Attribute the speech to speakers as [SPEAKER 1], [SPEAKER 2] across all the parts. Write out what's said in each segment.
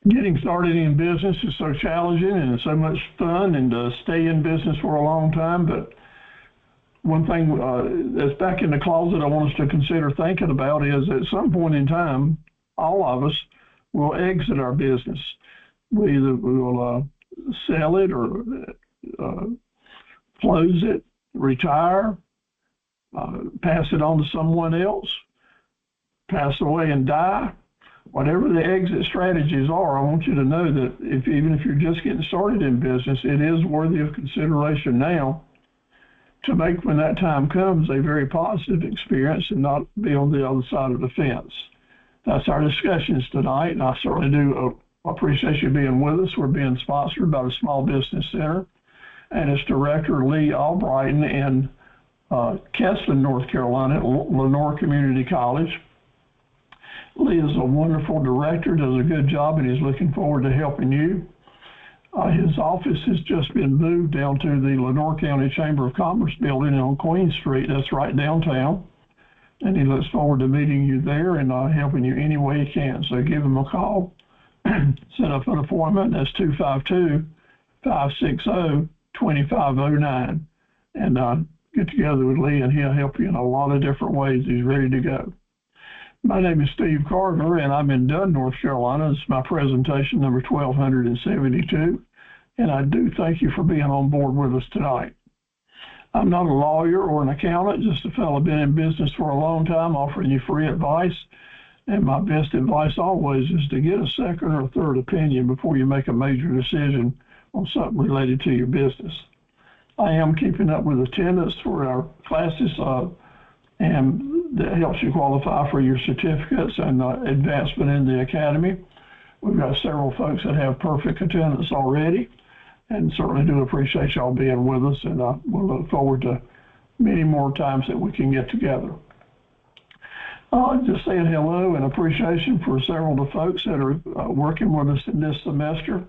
[SPEAKER 1] Getting started in business is so challenging and it's so much fun, and to stay in business for a long time. But one thing that's back in the closet I want us to consider thinking about is at some point in time, all of us will exit our business. We will sell it or uh, close it, retire, pass it on to someone else, pass away and die. Whatever the exit strategies are, I want you to know that even if you're just getting started in business, it is worthy of consideration now to make, when that time comes, a very positive experience and not be on the other side of the fence. That's our discussions tonight, and I certainly do appreciate you being with us. We're being sponsored by the Small Business Center and its director, Lee Albrighton, in Keston, North Carolina, at Lenore Community College. Lee is a wonderful director, does a good job, and he's looking forward to helping you. His office has just been moved down to the Lenore County Chamber of Commerce building on Queen Street. That's right downtown. And he looks forward to meeting you there and helping you any way he can. So give him a call, set up an appointment. That's 252-560-2509. And get together with Lee, and he'll help you in a lot of different ways. He's ready to go. My name is Steve Carver, and I'm in Dunn, North Carolina. This is my presentation number 1272, and I do thank you for being on board with us tonight. I'm not a lawyer or an accountant, just a fellow been in business for a long time, offering you free advice. And my best advice always is to get a second or third opinion before you make a major decision on something related to your business. I am keeping up with attendance for our classes, and that helps you qualify for your certificates and advancement in the academy. We've got several folks that have perfect attendance already, and certainly do appreciate y'all being with us, and we'll look forward to many more times that we can get together. Just saying hello and appreciation for several of the folks that are working with us in this semester.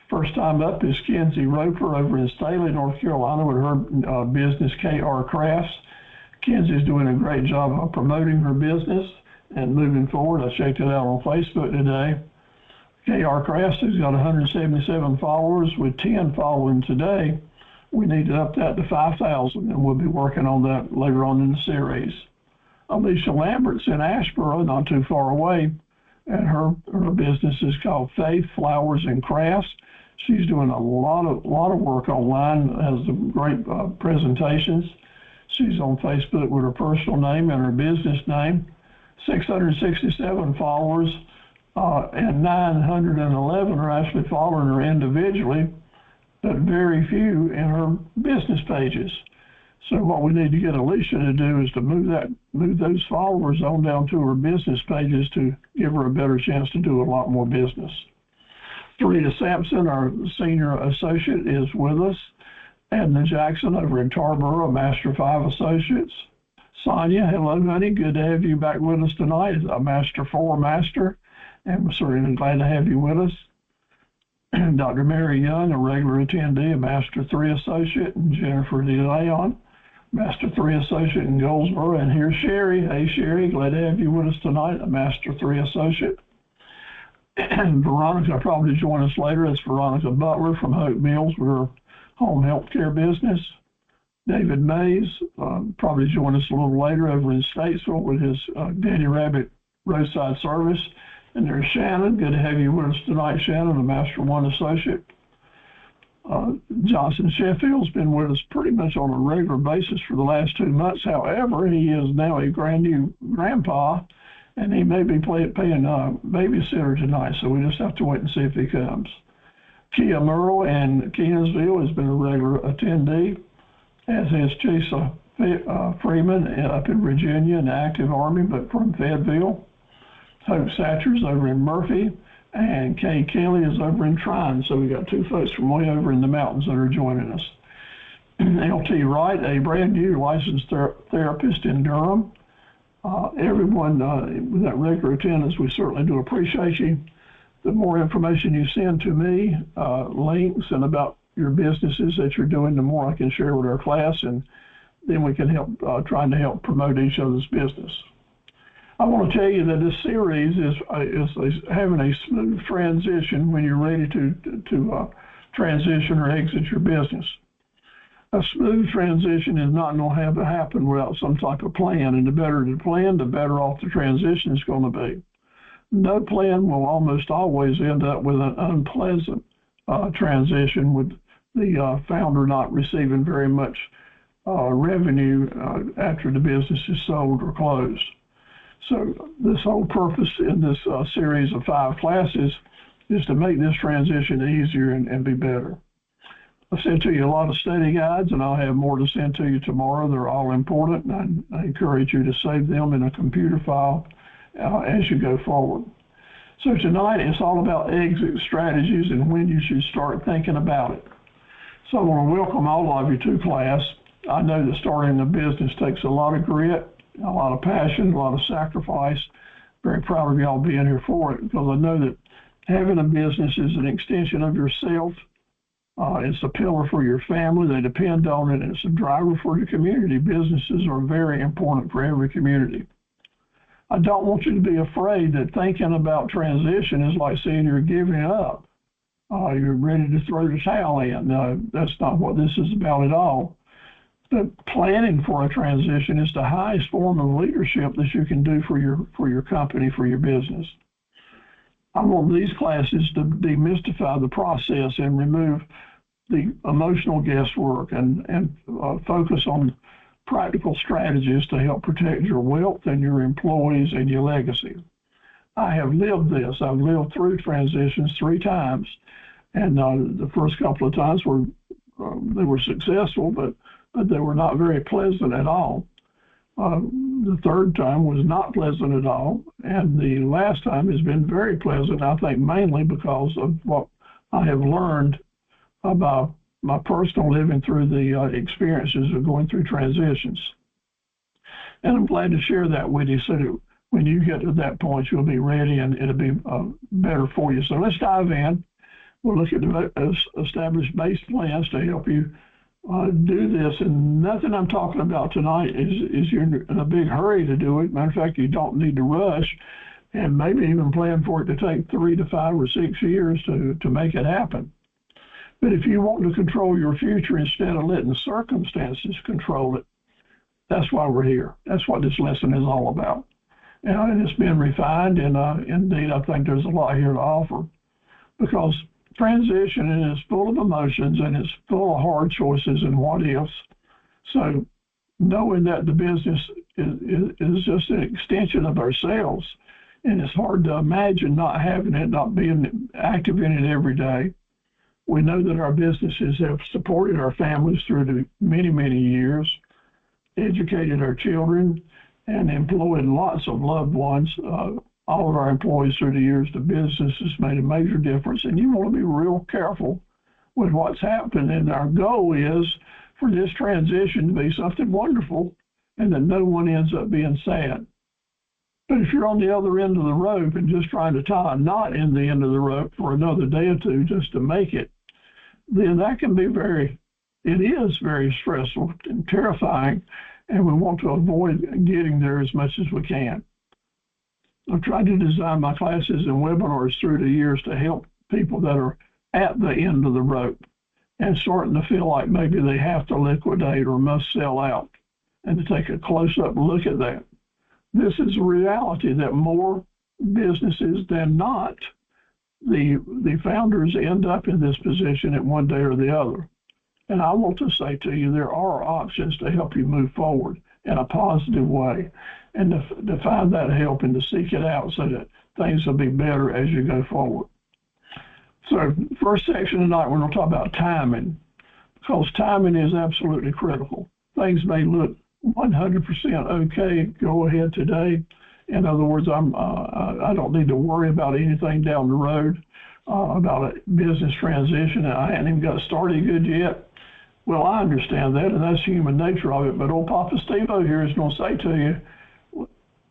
[SPEAKER 1] First time up is Kenzie Roper over in Staley, North Carolina, with her business KR Crafts. Kenzie's doing a great job of promoting her business and moving forward. I checked it out on Facebook today. KR Crafts has got 177 followers with 10 following today. We need to up that to 5,000, and we'll be working on that later on in the series. Alicia Lambert's in Asheboro, not too far away, and her business is called Faith Flowers and Crafts. She's doing a lot of work online, has some great presentations. She's on Facebook with her personal name and her business name. 667 followers, and 911 are actually following her individually, but very few in her business pages. So what we need to get Alicia to do is to move those followers on down to her business pages to give her a better chance to do a lot more business. Rita Sampson, our senior associate, is with us. Edna Jackson over in Tarboro, Master 5 Associates. Sonia, hello, honey. Good to have you back with us tonight as a Master 4 Master, and we're certainly glad to have you with us. Dr. Mary Young, a regular attendee, a Master 3 Associate, and Jennifer DeLeon, Master 3 Associate in Goldsboro. And here's Sherry. Hey, Sherry, glad to have you with us tonight, a Master 3 Associate. And Veronica will probably join us later. It's Veronica Butler from Hope Mills. We're home health care business. David Mays probably join us a little later over in Statesville with his Danny Rabbit Roadside Service. And there's Shannon. Good to have you with us tonight, Shannon, a Master 1 Associate. Johnson Sheffield's been with us pretty much on a regular basis for the last 2 months. However, he is now a grand new grandpa, and he may be paying babysitter tonight, so we just have to wait and see if he comes. Kia Merle in Kenansville has been a regular attendee, as has Chisa Freeman up in Virginia in the active Army, but from Fayetteville. Hope Satcher's over in Murphy, and Kay Kelly is over in Trine. So we got 2 folks from way over in the mountains that are joining us. L.T. Wright, a brand new licensed therapist in Durham. Everyone with that regular attendance, we certainly do appreciate you. The more information you send to me, links and about your businesses that you're doing, the more I can share with our class, and then we can help trying to help promote each other's business. I want to tell you that this series is having a smooth transition when you're ready to transition or exit your business. A smooth transition is not going to have to happen without some type of plan, and the better the plan, the better off the transition is going to be. No plan will almost always end up with an unpleasant transition, with the founder not receiving very much revenue after the business is sold or closed. So this whole purpose in this series of 5 classes is to make this transition easier and be better. I've sent to you a lot of study guides, and I'll have more to send to you tomorrow. They're all important, and I encourage you to save them in a computer file as you go forward. So tonight it's all about exit strategies and when you should start thinking about it. So I want to welcome all of you to class. I know that starting a business takes a lot of grit, a lot of passion, a lot of sacrifice. Very proud of y'all being here for it, because I know that having a business is an extension of yourself. It's a pillar for your family. They depend on it. It's a driver for your community. Businesses are very important for every community. I don't want you to be afraid that thinking about transition is like saying you're giving up. You're ready to throw the towel in. No, that's not what this is about at all. The planning for a transition is the highest form of leadership that you can do for your company, for your business. I want these classes to demystify the process and remove the emotional guesswork and focus on practical strategies to help protect your wealth and your employees and your legacy. I have lived this. I've lived through transitions 3 times, and the first couple of times they were successful, but they were not very pleasant at all. The third time was not pleasant at all, and the last time has been very pleasant, I think mainly because of what I have learned about my personal living through the experiences of going through transitions. And I'm glad to share that with you so that when you get to that point, you'll be ready and it'll be better for you. So let's dive in. We'll look at the established base plans to help you do this. And nothing I'm talking about tonight is you're in a big hurry to do it. Matter of fact, you don't need to rush, and maybe even plan for it to take 3 to 5 or 6 years to make it happen. But if you want to control your future instead of letting circumstances control it, that's why we're here. That's what this lesson is all about. And it's been refined, and indeed, I think there's a lot here to offer, because transition is full of emotions and it's full of hard choices and what ifs. So knowing that the business is just an extension of ourselves, and it's hard to imagine not having it, not being active in it every day. We know that our businesses have supported our families through the many, many years, educated our children, and employed lots of loved ones. All of our employees through the years, the business has made a major difference, and you want to be real careful with what's happened. And our goal is for this transition to be something wonderful and that no one ends up being sad. But if you're on the other end of the rope and just trying to tie a knot in the end of the rope for another day or two just to make it, then that can be it is very stressful and terrifying, and we want to avoid getting there as much as we can. I've tried to design my classes and webinars through the years to help people that are at the end of the rope and starting to feel like maybe they have to liquidate or must sell out, and to take a close-up look at that. This is a reality that more businesses than not, the founders end up in this position at one day or the other. And I want to say to you, there are options to help you move forward in a positive way, and to find that help and to seek it out so that things will be better as you go forward. So first section tonight, we're going to talk about timing, because timing is absolutely critical. Things may look 100% okay, go ahead today. In other words, I don't need to worry about anything down the road about a business transition, and I hadn't even got started good yet. Well, I understand that, and that's human nature of it, but old Papa Steve-O here is going to say to you,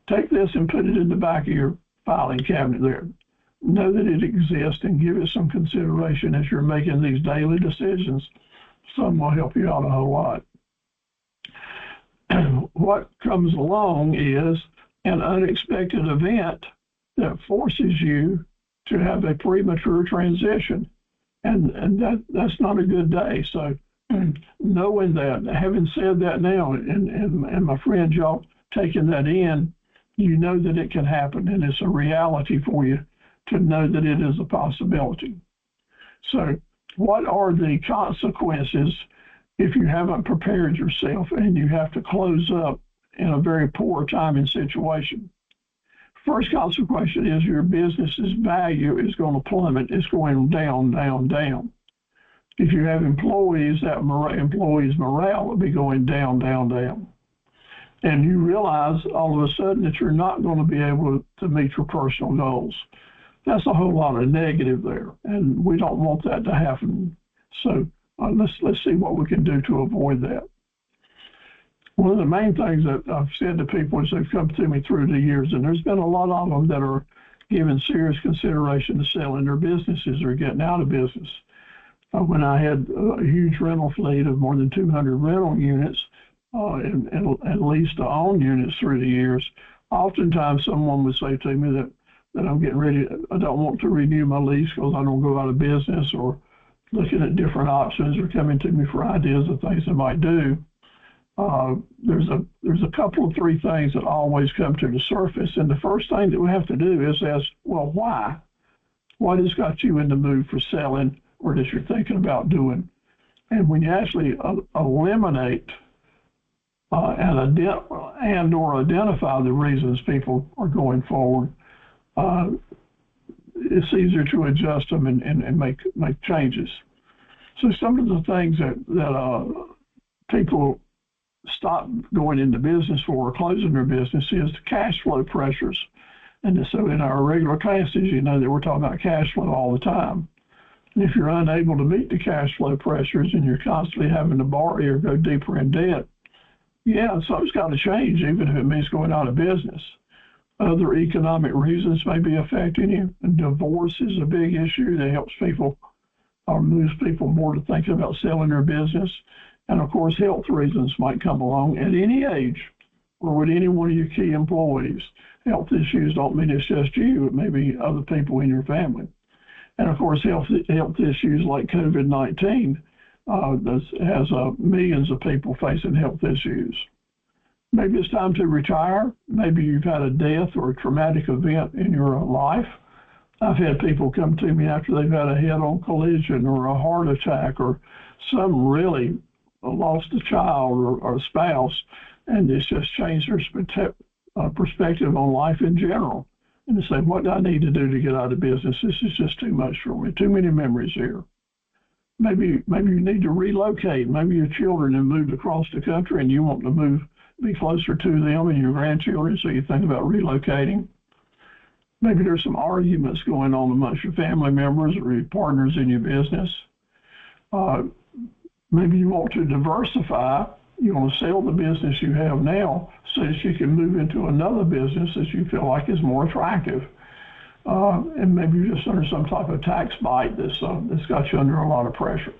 [SPEAKER 1] take this and put it in the back of your filing cabinet there. Know that it exists and give it some consideration as you're making these daily decisions. Some will help you out a whole lot. What comes along is an unexpected event that forces you to have a premature transition. And that's not a good day. So knowing that, having said that now, and my friends, y'all taking that in, you know that it can happen, and it's a reality for you to know that it is a possibility. So what are the consequences if you haven't prepared yourself and you have to close up in a very poor timing situation? First consequence is your business's value is going to plummet. It's going down, down, down. If you have employees, that employees' morale will be going down, down, down. And you realize all of a sudden that you're not going to be able to meet your personal goals. That's a whole lot of negative there, and we don't want that to happen. So let's see what we can do to avoid that. One of the main things that I've said to people as they've come to me through the years, and there's been a lot of them that are giving serious consideration to selling their businesses or getting out of business. When I had a huge rental fleet of more than 200 rental units, and at least own units through the years, oftentimes someone would say to me that I'm getting ready, I don't want to renew my lease because I don't go out of business, or looking at different options, or coming to me for ideas of things I might do. There's a couple of three things that always come to the surface, and the first thing that we have to do is ask, well, why? What has got you in the mood for selling, or that you're thinking about doing? And when you actually eliminate and or identify the reasons people are going forward, it's easier to adjust them and make changes. So some of the things that people stop going into business for or closing their business is the cash flow pressures. And so in our regular classes, you know that we're talking about cash flow all the time. And if you're unable to meet the cash flow pressures and you're constantly having to borrow or go deeper in debt, yeah, something's got to change, even if it means going out of business. Other economic reasons may be affecting you. And divorce is a big issue that helps people or moves people more to thinking about selling their business. And of course, health reasons might come along at any age or with any one of your key employees. Health issues don't mean it's just you, it may be other people in your family. And of course, health issues like COVID-19 has millions of people facing health issues. Maybe it's time to retire. Maybe you've had a death or a traumatic event in your life. I've had people come to me after they've had a head-on collision or a heart attack or some really lost a child or a spouse, and it's just changed their perspective on life in general. And they say, what do I need to do to get out of business? This is just too much for me, too many memories here. Maybe you need to relocate. Maybe your children have moved across the country and you want to be closer to them and your grandchildren, so you think about relocating. Maybe there's some arguments going on amongst your family members or your partners in your business. Maybe you want to diversify. You want to sell the business you have now so that you can move into another business that you feel like is more attractive. And maybe you're just under some type of tax bite that's got you under a lot of pressure.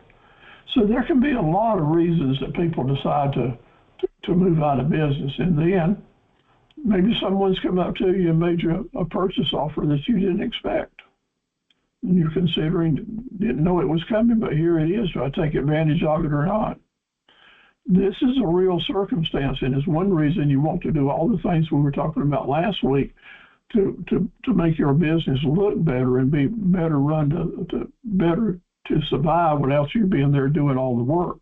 [SPEAKER 1] So there can be a lot of reasons that people decide to move out of business. And then maybe someone's come up to you and made you a purchase offer that you didn't expect. And you're considering, didn't know it was coming, but here it is. Do I take advantage of it or not? This is a real circumstance, and is one reason you want to do all the things we were talking about last week to make your business look better and be better run better to survive without you being there doing all the work.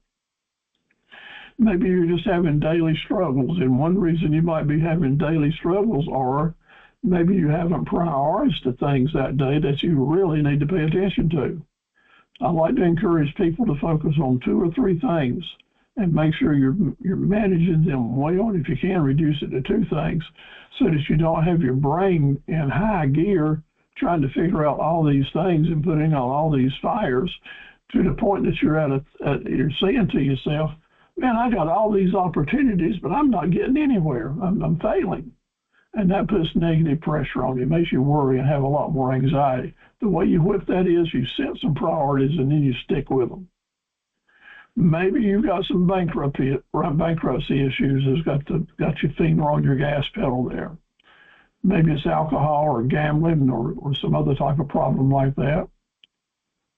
[SPEAKER 1] Maybe you're just having daily struggles, and one reason you might be having daily struggles are maybe you haven't prioritized the things that day that you really need to pay attention to. I like to encourage people to focus on 2 or 3 things and make sure you're managing them well, and if you can, reduce it to 2 things so that you don't have your brain in high gear trying to figure out all these things and putting out all these fires to the point that you're saying to yourself, man, I got all these opportunities, but I'm not getting anywhere. I'm failing. And that puts negative pressure on you, makes you worry and have a lot more anxiety. The way you whip that is you set some priorities and then you stick with them. Maybe you've got some bankruptcy issues that's got your finger on your gas pedal there. Maybe it's alcohol or gambling or some other type of problem like that.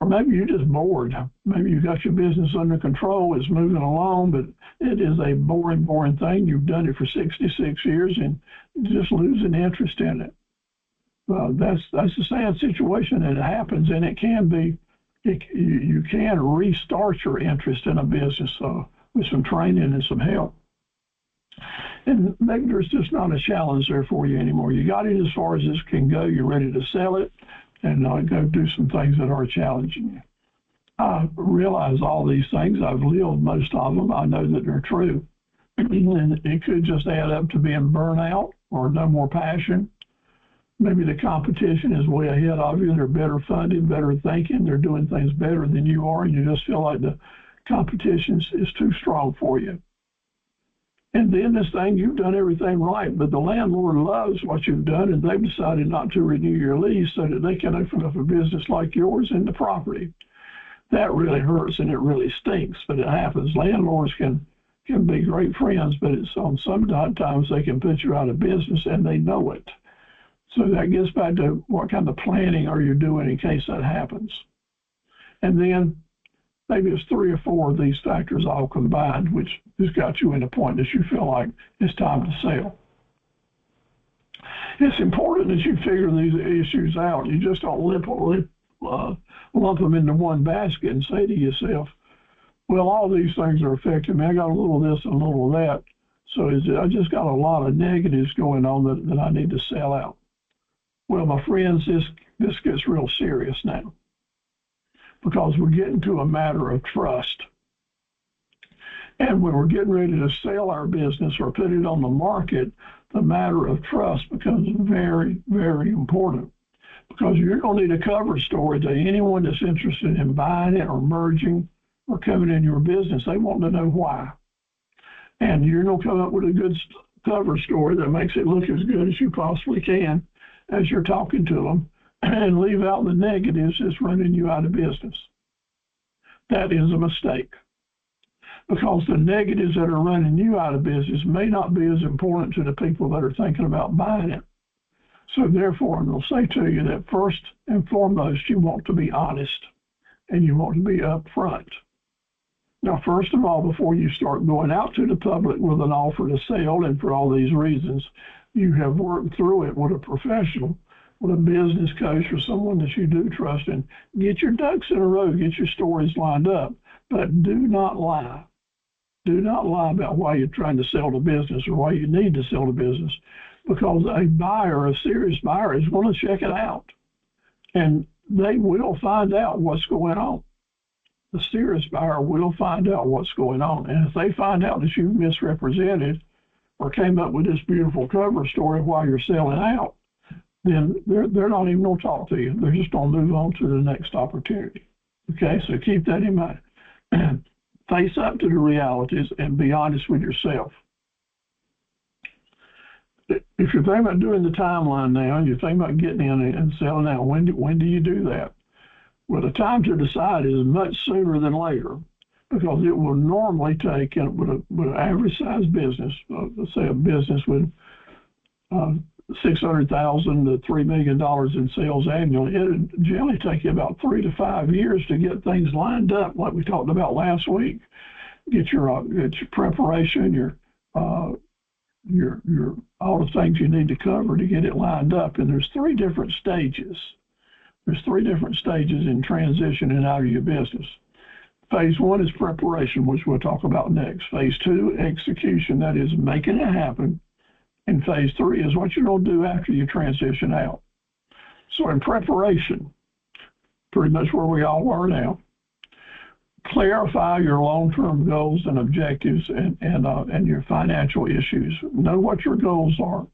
[SPEAKER 1] Or maybe you're just bored. Maybe you've got your business under control, it's moving along, but it is a boring thing. You've done it for 66 years and you're just losing interest in it. That's a sad situation, and it happens, and it can be, you can restart your interest in a business with some training and some help. And maybe there's just not a challenge there for you anymore. You got it as far as this can go. You're ready to sell it and go do some things that are challenging you. I realize all these things. I've lived most of them. I know that they're true. And it could just add up to being burnout or no more passion. Maybe the competition is way ahead of you. They're better funded, better thinking. They're doing things better than you are, and you just feel like the competition is too strong for you. And then this thing, you've done everything right, but the landlord loves what you've done, and they've decided not to renew your lease so that they can open up a business like yours in the property. That really hurts, and it really stinks, but it happens. Landlords can be great friends, but sometimes they can put you out of business, and they know it. So that gets back to what kind of planning are you doing in case that happens. And then maybe it's 3 or 4 of these factors all combined, which has got you in a point that you feel like it's time to sell. It's important that you figure these issues out. You just don't lump them into one basket and say to yourself, well, all these things are affecting me. I got a little of this and a little of that. So I just got a lot of negatives going on that I need to sell out. Well, my friends, this gets real serious now because we're getting to a matter of trust. And when we're getting ready to sell our business or put it on the market, the matter of trust becomes very, very important because you're going to need a cover story to anyone that's interested in buying it or merging or coming in your business. They want to know why. And you're going to come up with a good cover story that makes it look as good as you possibly can as you're talking to them and leave out the negatives that's running you out of business. That is a mistake because the negatives that are running you out of business may not be as important to the people that are thinking about buying it. So therefore, I'm going to say to you that first and foremost, you want to be honest and you want to be upfront. Now, first of all, before you start going out to the public with an offer to sell, and for all these reasons, you have worked through it with a professional, with a business coach or someone that you do trust, and get your ducks in a row, get your stories lined up, but do not lie. Do not lie about why you're trying to sell the business or why you need to sell the business, because a buyer, a serious buyer, is going to check it out, and they will find out what's going on. The serious buyer will find out what's going on, and if they find out that you've misrepresented or came up with this beautiful cover story while you're selling out, then they're not even going to talk to you. They're just going to move on to the next opportunity. Okay, so keep that in mind. Face up to the realities and be honest with yourself. If you're thinking about doing the timeline now, you're thinking about getting in and selling out, when do you do that? Well, the time to decide is much sooner than later, because it will normally take, with an average-sized business, let's say a business with $600,000 to $3 million in sales annually, it would generally take you about 3 to 5 years to get things lined up, like we talked about last week. Get your preparation, your all the things you need to cover to get it lined up. And there's 3 different stages. There's 3 different stages in transitioning out of your business. Phase 1 is preparation, which we'll talk about next. Phase 2, execution, that is making it happen. And phase 3 is what you're going to do after you transition out. So in preparation, pretty much where we all are now, clarify your long-term goals and objectives and your financial issues. Know what your goals are.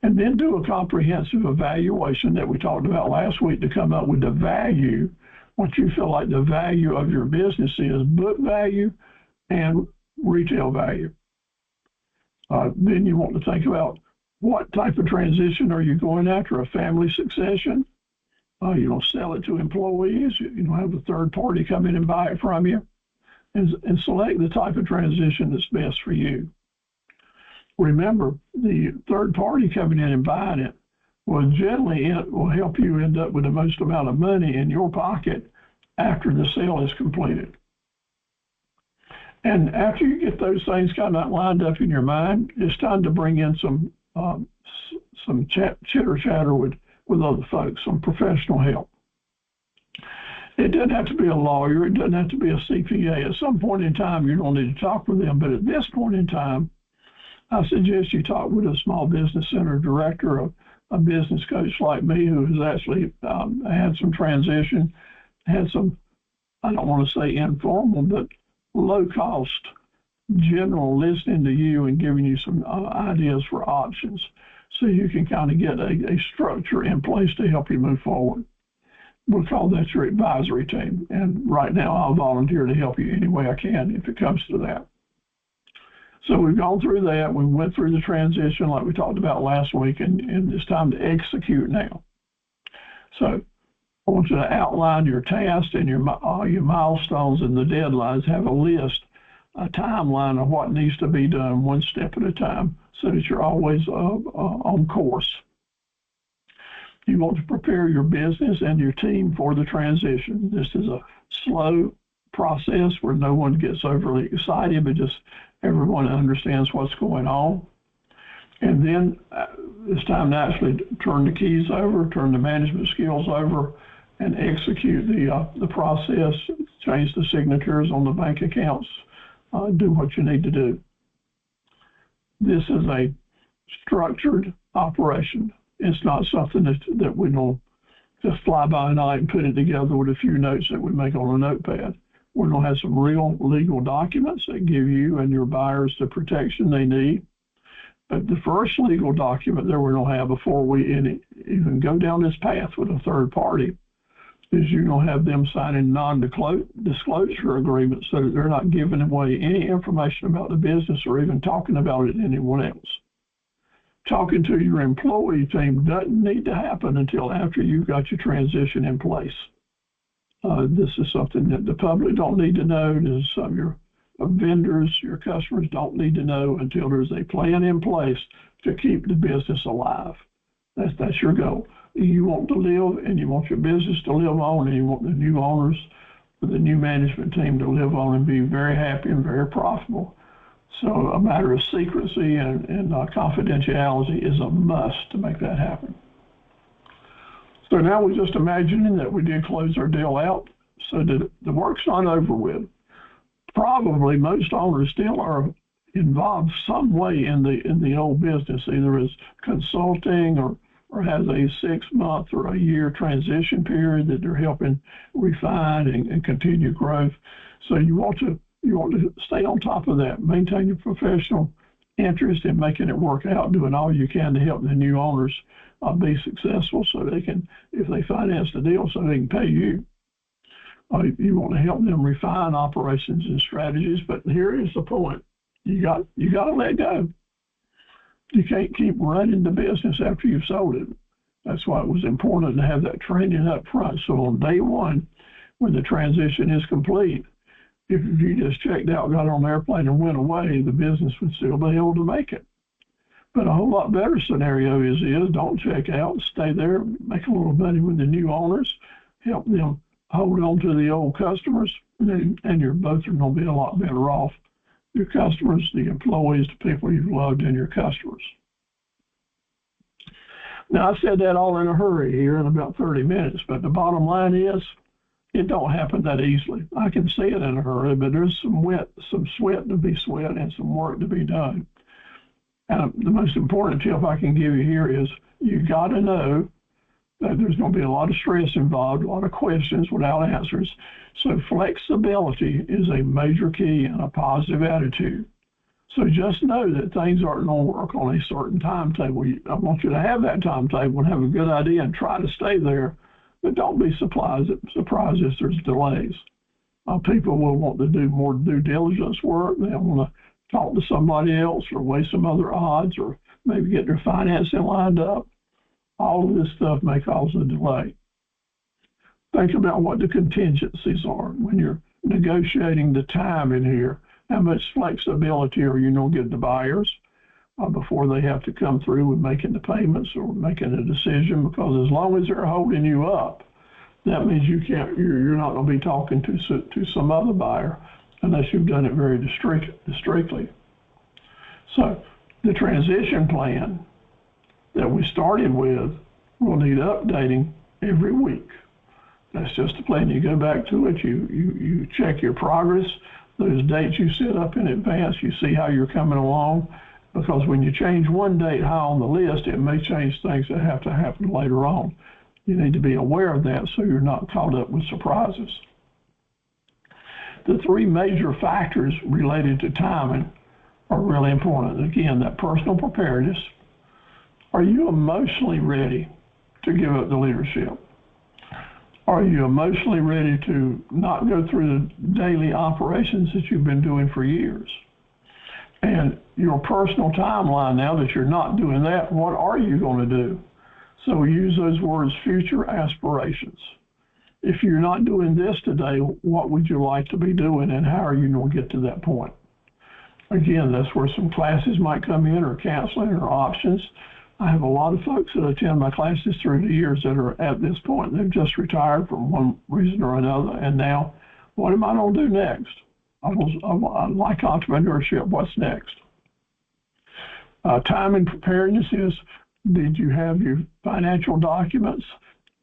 [SPEAKER 1] And then do a comprehensive evaluation that we talked about last week to come up with the value, what you feel like the value of your business is, book value and retail value. Then you want to think about what type of transition are you going after, a family succession? You don't sell it to employees. You don't have a third party come in and buy it from you. And select the type of transition that's best for you. Remember, the third party coming in and buying it will generally will help you end up with the most amount of money in your pocket after the sale is completed. And after you get those things kind of lined up in your mind, it's time to bring in some chitter chatter with other folks, some professional help. It doesn't have to be a lawyer. It doesn't have to be a CPA. At some point in time, you don't need to talk with them. But at this point in time, I suggest you talk with a small business center director, a business coach like me who has actually had some transition, had some, I don't want to say informal, but low-cost general listening to you and giving you some ideas for options so you can kind of get a structure in place to help you move forward. We'll call that your advisory team. And right now, I'll volunteer to help you any way I can if it comes to that. So we've gone through that. We went through the transition like we talked about last week, and it's time to execute now. So I want you to outline your tasks and your milestones and the deadlines. Have a list, a timeline of what needs to be done one step at a time so that you're always on course. You want to prepare your business and your team for the transition. This is a slow process where no one gets overly excited, but just everyone understands what's going on. And then it's time to actually turn the keys over, turn the management skills over, and execute the process, change the signatures on the bank accounts, do what you need to do. This is a structured operation. It's not something that we don't just fly by night and put it together with a few notes that we make on a notepad. We're going to have some real legal documents that give you and your buyers the protection they need. But the first legal document that we're going to have before we even go down this path with a third party is you're going to have them signing non-disclosure agreements so that they're not giving away any information about the business or even talking about it to anyone else. Talking to your employee team doesn't need to happen until after you've got your transition in place. This is something that the public don't need to know. Your vendors, your customers don't need to know until there's a plan in place to keep the business alive. That's your goal. You want to live and you want your business to live on, and you want the new owners, the new management team to live on and be very happy and very profitable. So a matter of secrecy and confidentiality is a must to make that happen. So now we're just imagining that we did close our deal out so that the work's not over with. Probably most owners still are involved some way in the old business, either as consulting or has a 6-month or a year transition period that they're helping refine and continue growth. So you want to stay on top of that, maintain your professional interest in making it work out, doing all you can to help the new owners be successful so they can, if they finance the deal, so they can pay you. You want to help them refine operations and strategies, but here is the point. You got to let go. You can't keep running the business after you've sold it. That's why it was important to have that training up front. So on day one, when the transition is complete, if you just checked out, got on an airplane and went away, the business would still be able to make it. But a whole lot better scenario is don't check out, stay there, make a little money with the new owners, help them hold on to the old customers, and you're both are going to be a lot better off. Your customers, the employees, the people you've loved, and your customers. Now, I said that all in a hurry here in about 30 minutes, but the bottom line is it don't happen that easily. I can say it in a hurry, but there's some sweat to be sweat and some work to be done. The most important tip I can give you here is you got to know that there's going to be a lot of stress involved, a lot of questions without answers. So flexibility is a major key and a positive attitude. So just know that things aren't going to work on a certain timetable. I want you to have that timetable and have a good idea and try to stay there, but don't be surprised if there's delays. People will want to do more due diligence work. They'll want to talk to somebody else or weigh some other odds or maybe get their financing lined up. All of this stuff may cause a delay. Think about what the contingencies are when you're negotiating the time in here. How much flexibility are you going to give the buyers? before they have to come through with making the payments or making a decision, because as long as they're holding you up, that means you're not going to be talking to some other buyer unless you've done it very discreetly. So the transition plan that we started with will need updating every week. That's just the plan. You go back to it, you check your progress, those dates you set up in advance, you see how you're coming along, because when you change one date high on the list, it may change things that have to happen later on. You need to be aware of that so you're not caught up with surprises. The three major factors related to timing are really important. Again, that personal preparedness. Are you emotionally ready to give up the leadership? Are you emotionally ready to not go through the daily operations that you've been doing for years? And your personal timeline, now that you're not doing that, what are you going to do? So we use those words, future aspirations. If you're not doing this today, what would you like to be doing, and how are you going to get to that point? Again, that's where some classes might come in, or counseling, or options. I have a lot of folks that attend my classes through the years that are at this point. They've just retired for one reason or another, and now, what am I going to do next? I like entrepreneurship. What's next? Time and preparedness is, did you have your financial documents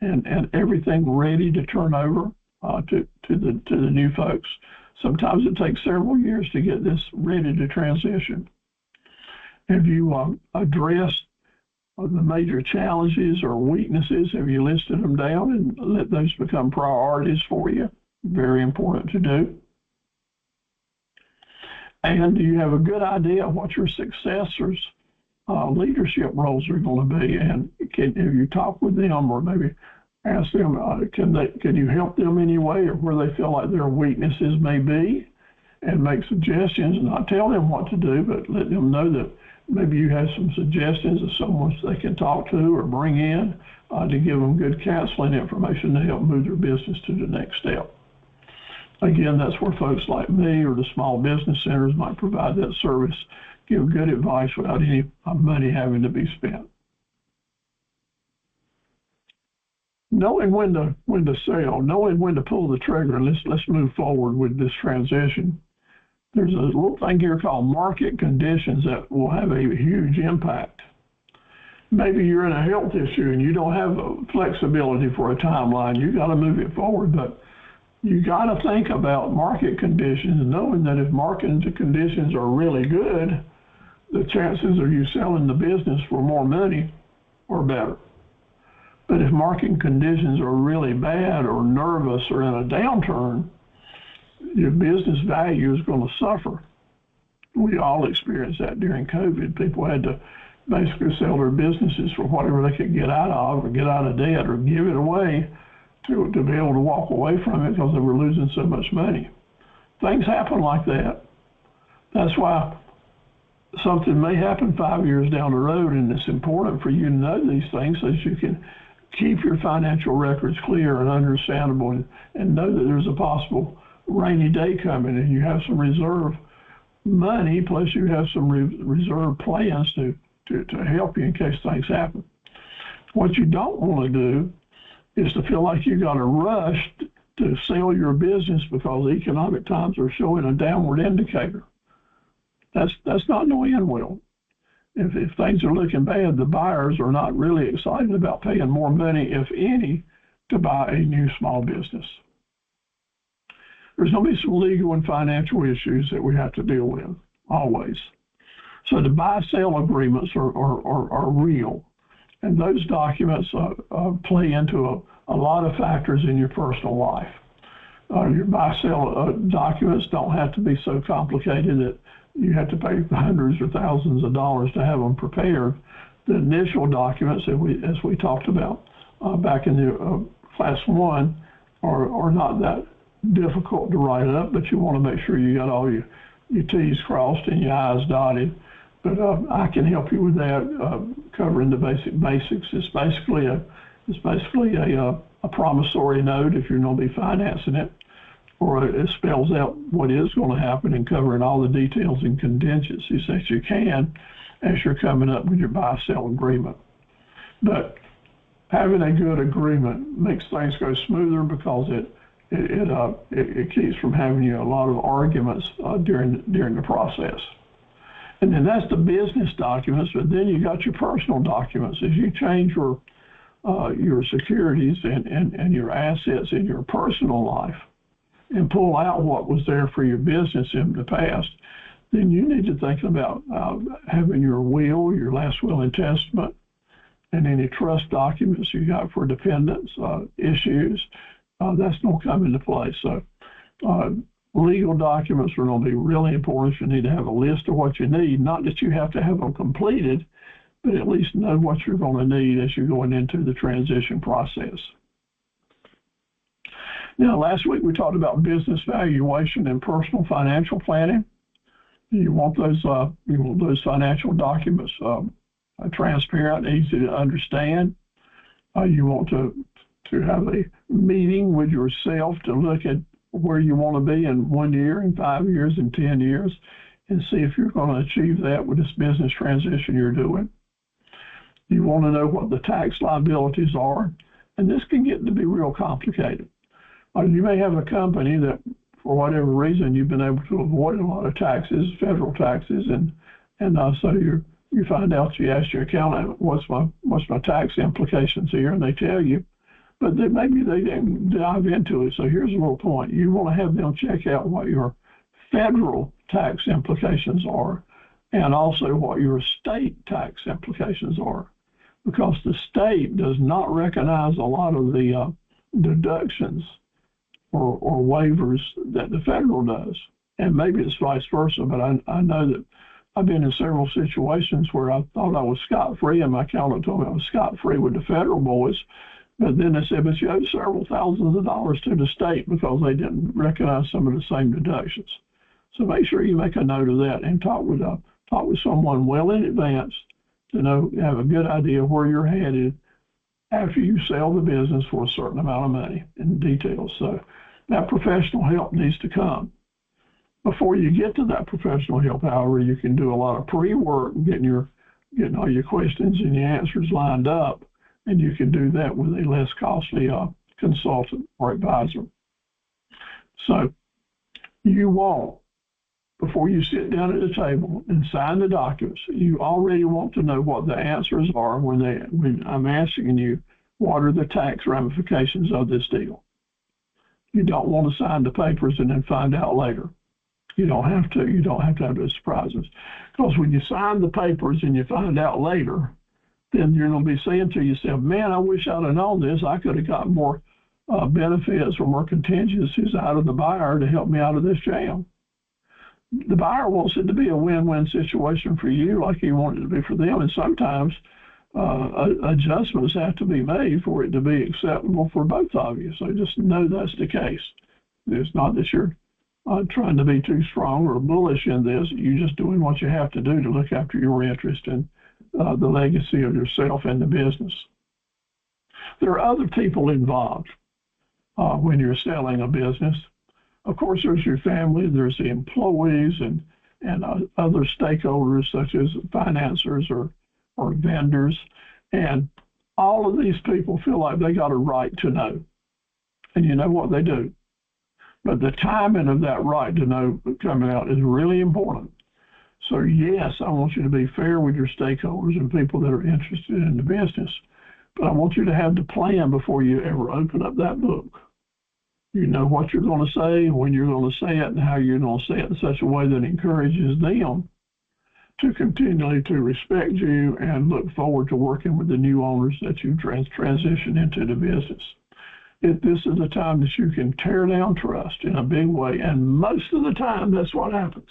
[SPEAKER 1] and everything ready to turn over to the new folks? Sometimes it takes several years to get this ready to transition. Have you addressed the major challenges or weaknesses? Have you listed them down and let those become priorities for you? Very important to do. And do you have a good idea of what your successors' leadership roles are going to be? And have you talked with them, or maybe ask them, can you help them any way, or where they feel like their weaknesses may be, and make suggestions, and not tell them what to do, but let them know that maybe you have some suggestions of someone they can talk to or bring in to give them good counseling information to help move their business to the next step. Again, that's where folks like me or the small business centers might provide that service, give good advice without any money having to be spent. Knowing when to sell, knowing when to pull the trigger, and let's move forward with this transition. There's a little thing here called market conditions that will have a huge impact. Maybe you're in a health issue and you don't have flexibility for a timeline. You got to move it forward, but you got to think about market conditions, knowing that if market conditions are really good, the chances of you selling the business for more money are better. But if market conditions are really bad or nervous or in a downturn, your business value is going to suffer. We all experienced that during COVID. People had to basically sell their businesses for whatever they could get out of, or get out of debt, or give it away to be able to walk away from it because they were losing so much money. Things happen like that. That's why something may happen 5 years down the road, and it's important for you to know these things so that you can keep your financial records clear and understandable, and know that there's a possible rainy day coming, and you have some reserve money, plus you have some reserve plans to help you in case things happen. What you don't want to do is to feel like you got to rush to sell your business because economic times are showing a downward indicator. That's not no end well. If things are looking bad, the buyers are not really excited about paying more money, if any, to buy a new small business. There's going to be some legal and financial issues that we have to deal with, always. So the buy-sell agreements are real. And those documents play into a lot of factors in your personal life. Your buy-sell documents don't have to be so complicated that you have to pay hundreds or thousands of dollars to have them prepared. The initial documents, as we talked about back in the class 1, are not that difficult to write up, but you want to make sure you got all your T's crossed and your I's dotted. But I can help you with that, covering the basics. It's basically a promissory note if you're going to be financing it, or it spells out what is going to happen and covering all the details and contingencies that you can. as you're coming up with your buy-sell agreement. But having a good agreement makes things go smoother because it keeps from having a lot of arguments during the process. And then that's the business documents, but then you got your personal documents. As you change your securities and your assets in your personal life and pull out what was there for your business in the past, then you need to think about having your will, your last will and testament, and any trust documents you got for dependents, issues. That's going to come into play. So legal documents are going to be really important. You need to have a list of what you need, not that you have to have them completed, but at least know what you're going to need as you're going into the transition process. Now, last week we talked about business valuation and personal financial planning. You want those financial documents transparent, easy to understand. You want to have a meeting with yourself to look at where you want to be in 1 year, in 5 years, in 10 years, and see if you're going to achieve that with this business transition you're doing. You want to know what the tax liabilities are, and this can get to be real complicated. You may have a company that, for whatever reason, you've been able to avoid a lot of taxes, federal taxes, and so you find out, you ask your accountant, what's my tax implications here, and they tell you, but then maybe they didn't dive into it. So here's a little point. You want to have them check out what your federal tax implications are and also what your state tax implications are, because the state does not recognize a lot of the deductions or waivers that the federal does. And maybe it's vice versa, but I know that I've been in several situations where I thought I was scot-free, and my accountant told me I was scot-free with the federal boys. But then they said, but you owe several thousands of dollars to the state because they didn't recognize some of the same deductions. So make sure you make a note of that and talk with someone well in advance to have a good idea of where you're headed after you sell the business for a certain amount of money in details. So that professional help needs to come. Before you get to that professional help, however, you can do a lot of pre-work, getting all your questions and your answers lined up, and you can do that with a less costly consultant or advisor. So you want, before you sit down at the table and sign the documents, you already want to know what the answers are when I'm asking you, what are the tax ramifications of this deal? You don't want to sign the papers and then find out later. You don't have to. You don't have to have those surprises. Because when you sign the papers and you find out later, then you're going to be saying to yourself, man, I wish I'd have known this. I could have got more benefits or more contingencies out of the buyer to help me out of this jam. The buyer wants it to be a win-win situation for you like you want it to be for them. And sometimes adjustments have to be made for it to be acceptable for both of you. So just know that's the case. It's not that you're trying to be too strong or bullish in this. You're just doing what you have to do to look after your interest and the legacy of yourself and the business. There are other people involved when you're selling a business. Of course, there's your family, there's the employees, and other stakeholders such as financiers or vendors. And all of these people feel like they got a right to know. And you know what they do. But the timing of that right to know coming out is really important. So yes, I want you to be fair with your stakeholders and people that are interested in the business, but I want you to have the plan before you ever open up that book. You know what you're going to say, when you're going to say it, and how you're going to say it in such a way that encourages them to continually to respect you and look forward to working with the new owners that you transition into the business. This is a time that you can tear down trust in a big way, and most of the time that's what happens,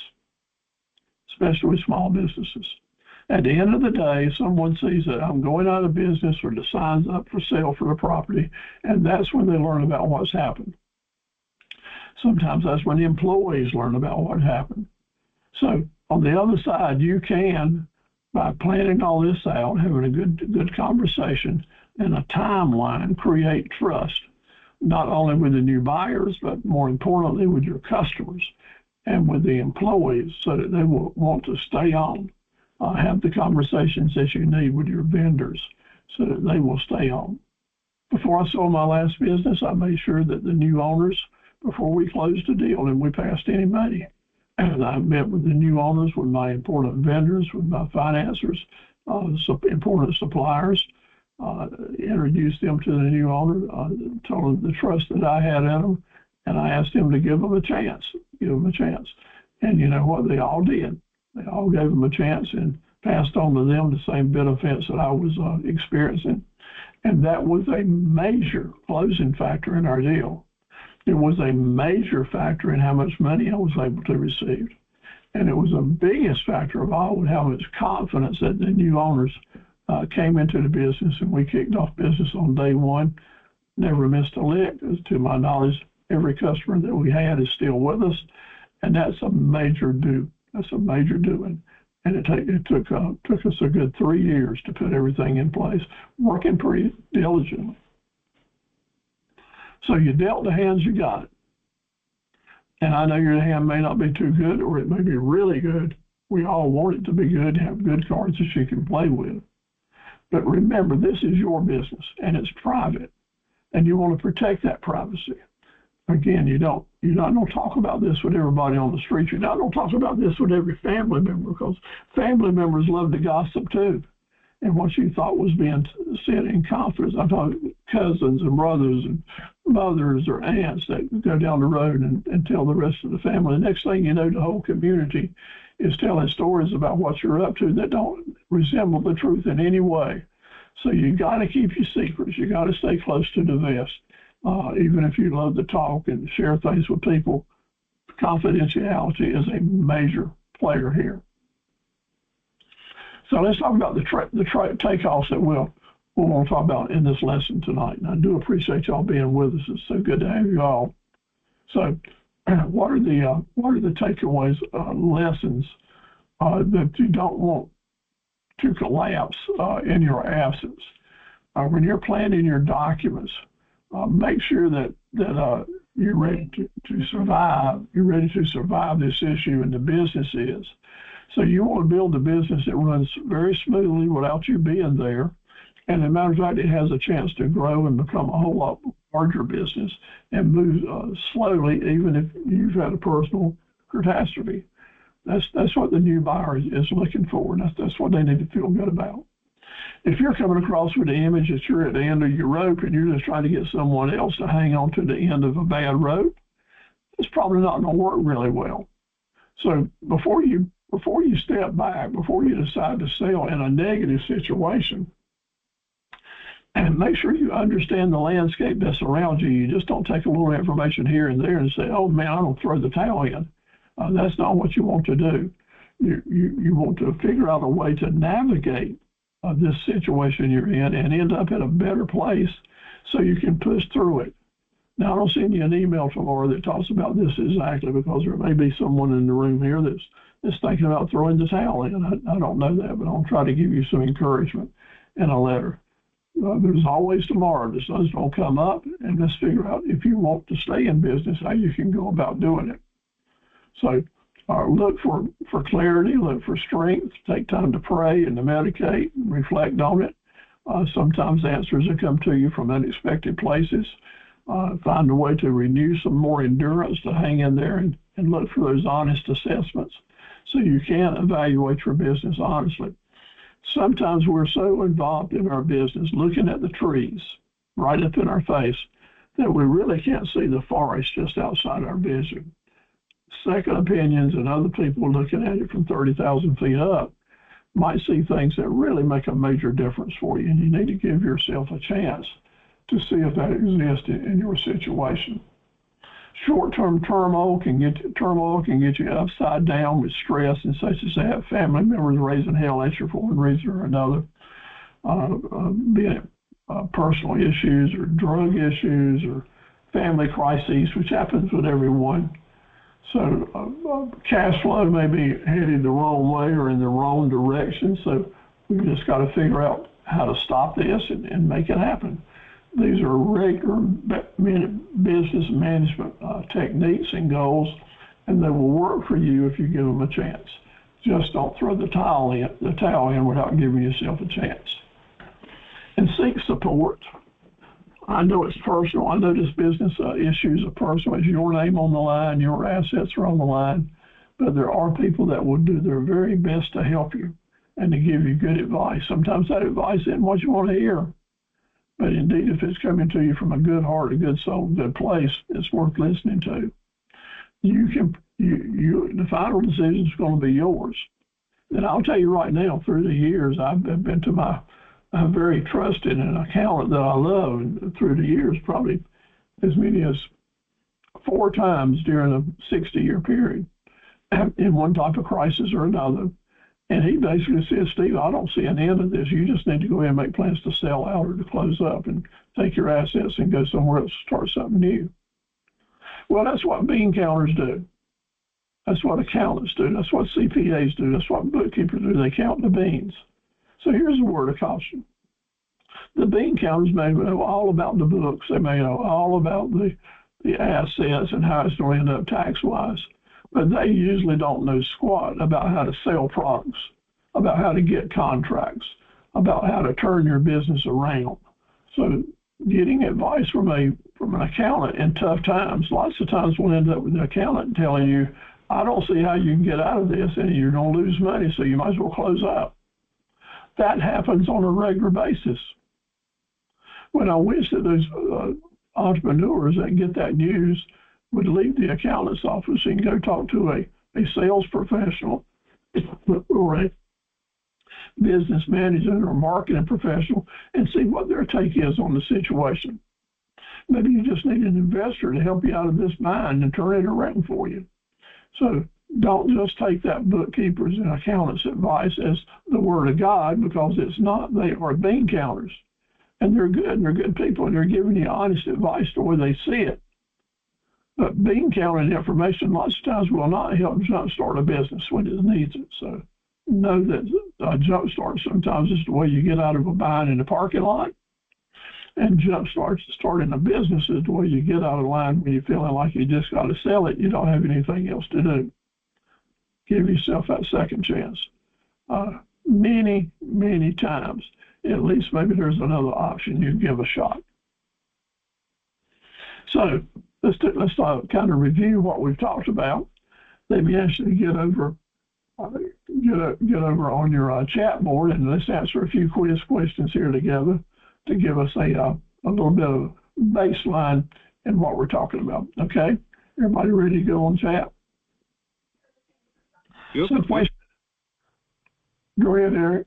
[SPEAKER 1] especially with small businesses. At the end of the day, someone sees that I'm going out of business or the sign's up for sale for the property, and that's when they learn about what's happened. Sometimes that's when the employees learn about what happened. So on the other side, you can, by planning all this out, having a good conversation and a timeline, create trust, not only with the new buyers, but more importantly with your customers and with the employees, so that they will want to stay on have the conversations that you need with your vendors so that they will stay on. Before I sold my last business, I made sure that the new owners, before we closed the deal and we passed any money, and I met with the new owners, with my important vendors, with my financiers, important suppliers, introduced them to the new owner, told them the trust that I had in them, and I asked them to give them a chance, And you know what? They all did. They all gave them a chance and passed on to them the same benefits that I was experiencing. And that was a major closing factor in our deal. It was a major factor in how much money I was able to receive. And it was the biggest factor of all with how much confidence that the new owners came into the business, and we kicked off business on day one. Never missed a lick. To my knowledge, every customer that we had is still with us, and that's a major do. That's a major doing. And it took us a good 3 years to put everything in place, working pretty diligently. So you dealt the hands you got. And I know your hand may not be too good, or it may be really good. We all want it to be good, have good cards that you can play with. But remember, this is your business, and it's private, and you want to protect that privacy. Again, you're not going to talk about this with everybody on the street. You're not going to talk about this with every family member, because family members love to gossip too. And what you thought was being said in confidence, I'm talking cousins and brothers and mothers or aunts that go down the road and tell the rest of the family. The next thing you know, the whole community is telling stories about what you're up to that don't resemble the truth in any way. So you got to keep your secrets. You got to stay close to the vest. Even if you love to talk and share things with people, confidentiality is a major player here. So let's talk about the takeoffs that we'll want to talk about in this lesson tonight. And I do appreciate y'all being with us. It's so good to have you all. So, what are the takeaways, lessons that you don't want to collapse in your absence? When you're planning your documents, make sure that you're ready to survive. You're ready to survive this issue, and the business is. So you want to build a business that runs very smoothly without you being there. And as a matter of fact, it has a chance to grow and become a whole lot larger business and move slowly, even if you've had a personal catastrophe. That's what the new buyer is looking for, and that's what they need to feel good about. If you're coming across with the image that you're at the end of your rope and you're just trying to get someone else to hang on to the end of a bad rope, it's probably not going to work really well. So before you step back, before you decide to sell in a negative situation, and make sure you understand the landscape that's around you. You just don't take a little information here and there and say, oh man, I'm going to throw the towel in. That's not what you want to do. You want to figure out a way to navigate this situation you're in and end up in a better place so you can push through it. Now, I'll send you an email tomorrow that talks about this exactly, because there may be someone in the room here that's thinking about throwing the towel in. I don't know that, but I'll try to give you some encouragement in a letter. There's always tomorrow. The sun's going to come up, and let's figure out, if you want to stay in business, how you can go about doing it. So look for clarity, look for strength, take time to pray and to meditate and reflect on it. Sometimes answers will come to you from unexpected places. Find a way to renew some more endurance to hang in there and look for those honest assessments so you can evaluate your business honestly. Sometimes we're so involved in our business, looking at the trees right up in our face, that we really can't see the forest just outside our vision. Second opinions and other people looking at it from 30,000 feet up might see things that really make a major difference for you, and you need to give yourself a chance to see if that exists in your situation. Short-term turmoil can get you upside down with stress and such as that. Family members raising hell at you for one reason or another, be it personal issues or drug issues or family crises, which happens with everyone. So cash flow may be headed the wrong way or in the wrong direction. So we've just got to figure out how to stop this and make it happen. These are regular business management techniques and goals, and they will work for you if you give them a chance. Just don't throw the towel in without giving yourself a chance. And seek support. I know it's personal. I know this business issues are personal. It's your name on the line, your assets are on the line, but there are people that will do their very best to help you and to give you good advice. Sometimes that advice isn't what you want to hear, but indeed, if it's coming to you from a good heart, a good soul, a good place, it's worth listening to. The final decision is going to be yours. And I'll tell you right now, through the years, I've been to my very trusted and accountant that I love, and through the years, probably as many as 4 times during a 60-year period, in one type of crisis or another. And he basically said, Steve, I don't see an end to this. You just need to go ahead and make plans to sell out or to close up and take your assets and go somewhere else, start something new. Well, that's what bean counters do. That's what accountants do. That's what CPAs do. That's what bookkeepers do. They count the beans. So here's a word of caution. The bean counters may know all about the books. They may know all about the assets and how it's going to end up tax-wise. But they usually don't know squat about how to sell products, about how to get contracts, about how to turn your business around. So getting advice from an accountant in tough times, lots of times we'll end up with an accountant telling you, I don't see how you can get out of this, and you're going to lose money, so you might as well close up. That happens on a regular basis. When I wish that those entrepreneurs that get that news would leave the accountant's office and go talk to a sales professional or a business manager or marketing professional and see what their take is on the situation. Maybe you just need an investor to help you out of this bind and turn it around for you. So don't just take that bookkeeper's and accountant's advice as the word of God, because it's not. They are bean counters, and they're good, and they're good people, and they're giving you honest advice the way they see it. But bean counting information lots of times will not help jumpstart a business when it needs it. So know that a jumpstart sometimes is the way you get out of a bind in the parking lot, and starting a business is the way you get out of line when you're feeling like you just got to sell it. You don't have anything else to do. Give yourself that second chance. Many, many times, at least maybe there's another option you give a shot. So let's kind of review what we've talked about. Let me actually get over on your chat board, and let's answer a few quiz questions here together to give us a little bit of baseline in what we're talking about. Okay, everybody ready to go on chat?
[SPEAKER 2] Yep.
[SPEAKER 1] So question. Go ahead, Eric.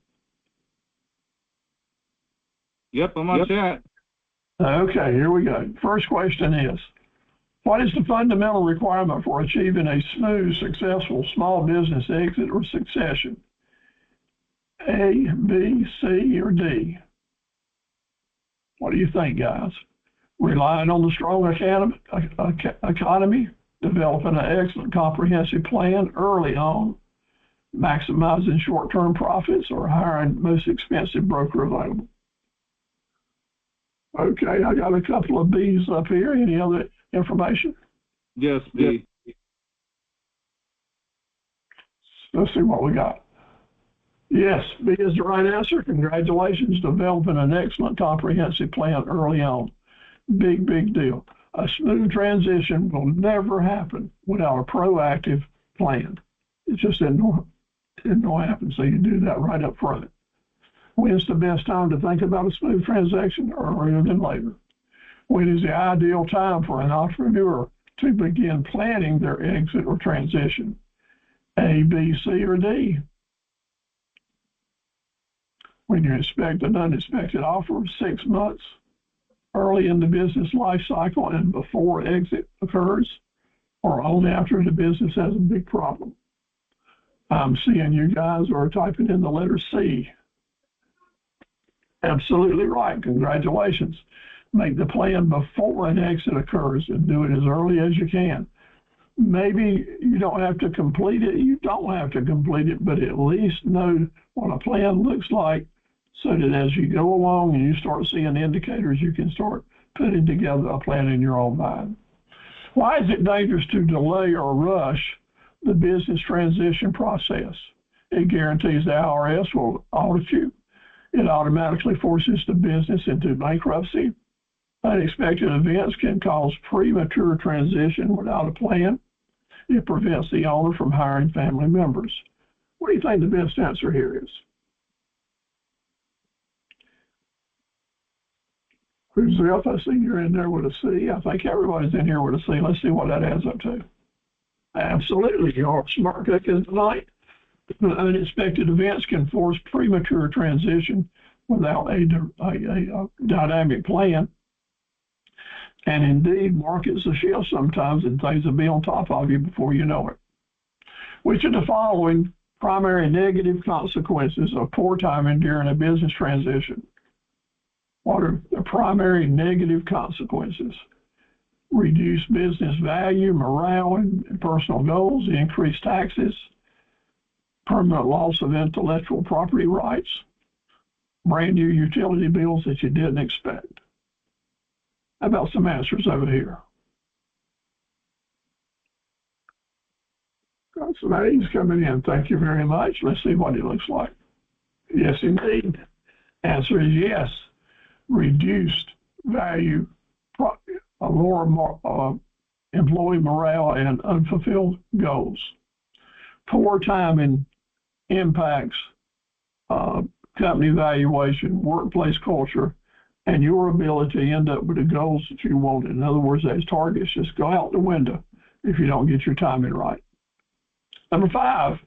[SPEAKER 2] Yep, I'm on chat.
[SPEAKER 1] Okay, here we go. First question is, what is the fundamental requirement for achieving a smooth, successful small business exit or succession? A, B, C, or D? What do you think, guys? Relying on the strong economy, developing an excellent comprehensive plan early on, maximizing short-term profits, or hiring the most expensive broker available? Okay, I got a couple of B's up here. Any other information?
[SPEAKER 2] Yes, B.
[SPEAKER 1] Let's see what we got. Yes, B is the right answer. Congratulations, developing an excellent comprehensive plan early on. Big, big deal. A smooth transition will never happen without a proactive plan. It just didn't happen, so you do that right up front. When's the best time to think about a smooth transaction? Earlier than later. When is the ideal time for an entrepreneur to begin planning their exit or transition? A, B, C, or D? When you expect an unexpected offer, 6 months early in the business life cycle and before exit occurs, or only after the business has a big problem? I'm seeing you guys are typing in the letter C. Absolutely right. Congratulations. Make the plan before an exit occurs and do it as early as you can. Maybe you don't have to complete it. You don't have to complete it, but at least know what a plan looks like so that as you go along and you start seeing indicators, you can start putting together a plan in your own mind. Why is it dangerous to delay or rush the business transition process? It guarantees the IRS will audit you. It automatically forces the business into bankruptcy. Unexpected events can cause premature transition without a plan. It prevents the owner from hiring family members. What do you think the best answer here is? Who's up? I see you're in there with a C. I think everybody's in here with a C. Let's see what that adds up to. Absolutely, you are smart cookies tonight. Unexpected events can force premature transition without a dynamic plan. And indeed, markets will shift sometimes and things will be on top of you before you know it. Which of the following primary negative consequences of poor timing during a business transition? What are the primary negative consequences? Reduced business value, morale, and personal goals, increased taxes, permanent loss of intellectual property rights, brand new utility bills that you didn't expect. How about some answers over here? Got some A's coming in. Thank you very much. Let's see what it looks like. Yes, indeed. Answer is yes. Reduced value, a lower employee morale, and unfulfilled goals. Poor timing impacts company valuation, workplace culture, and your ability to end up with the goals that you wanted. In other words, those targets just go out the window if you don't get your timing right. Number 5,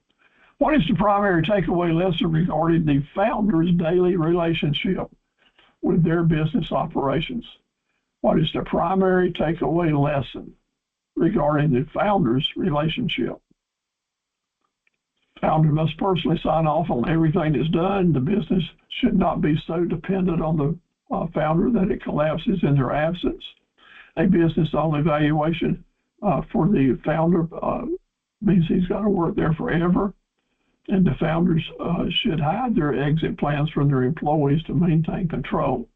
[SPEAKER 1] what is the primary takeaway lesson regarding the founder's daily relationship with their business operations? What is the primary takeaway lesson regarding the founder's relationship? Founder must personally sign off on everything that's done. The business should not be so dependent on the founder that it collapses in their absence. A business-only valuation for the founder means he's got to work there forever. And the founders should hide their exit plans from their employees to maintain control.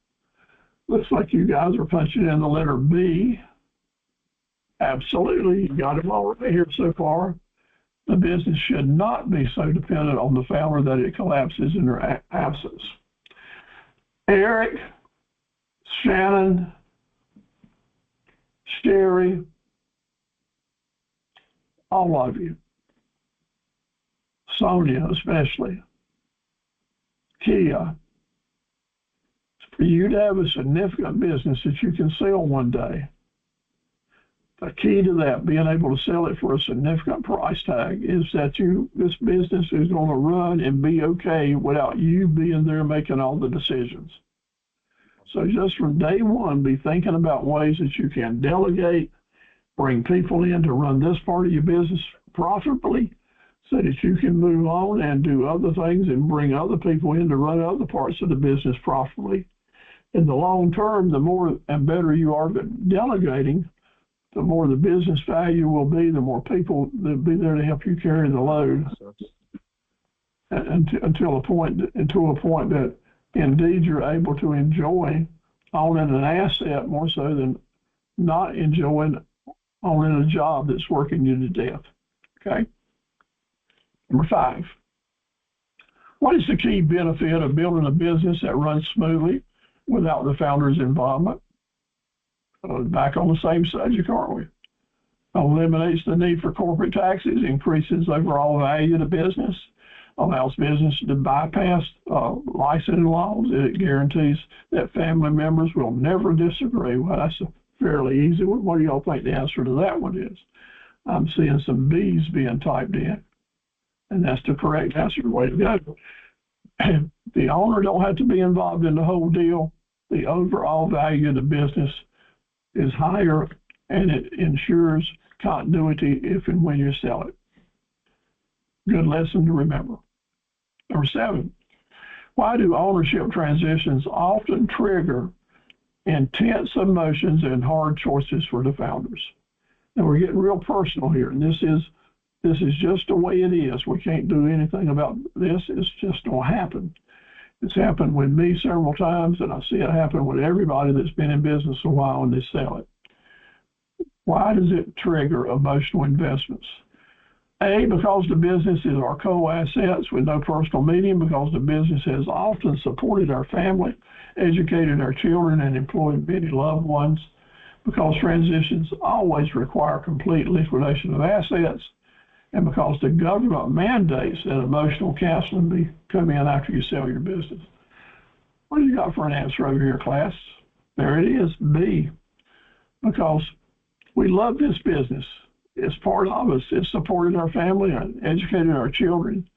[SPEAKER 1] Looks like you guys are punching in the letter B. Absolutely, you got them all right here so far. The business should not be so dependent on the founder that it collapses in their absence. Eric, Shannon, Sherry, all of you, Sonia especially, Kia, for you to have a significant business that you can sell one day, the key to that, being able to sell it for a significant price tag, is that this business is going to run and be okay without you being there making all the decisions. So just from day one, be thinking about ways that you can delegate, bring people in to run this part of your business profitably so that you can move on and do other things and bring other people in to run other parts of the business profitably. In the long term, the more and better you are at delegating, the more the business value will be, the more people that will be there to help you carry the load until a point that indeed you're able to enjoy owning an asset more so than not enjoying owning a job that's working you to death. Okay? Number 5. What is the key benefit of building a business that runs smoothly without the founder's involvement? Back on the same subject, aren't we? Eliminates the need for corporate taxes, increases overall value of the business, allows business to bypass licensing laws. It guarantees that family members will never disagree. Well, that's a fairly easy one. What do y'all think the answer to that one is? I'm seeing some B's being typed in, and that's the correct answer. Way to go. The owner don't have to be involved in the whole deal. The overall value of the business is higher, and it ensures continuity if and when you sell it. Good lesson to remember. Number 7, why do ownership transitions often trigger intense emotions and hard choices for the founders? Now we're getting real personal here, and this is just the way it is. We can't do anything about this. It's just going to happen. It's happened with me several times, and I see it happen with everybody that's been in business a while and they sell it. Why does it trigger emotional investments? A, because the business is our co-assets with no personal meaning, because the business has often supported our family, educated our children, and employed many loved ones, because transitions always require complete liquidation of assets, and because the government mandates that emotional counseling be come in after you sell your business. What do you got for an answer over here, class? There it is, B, because we love this business. It's part of us. It's supported our family and educated our children,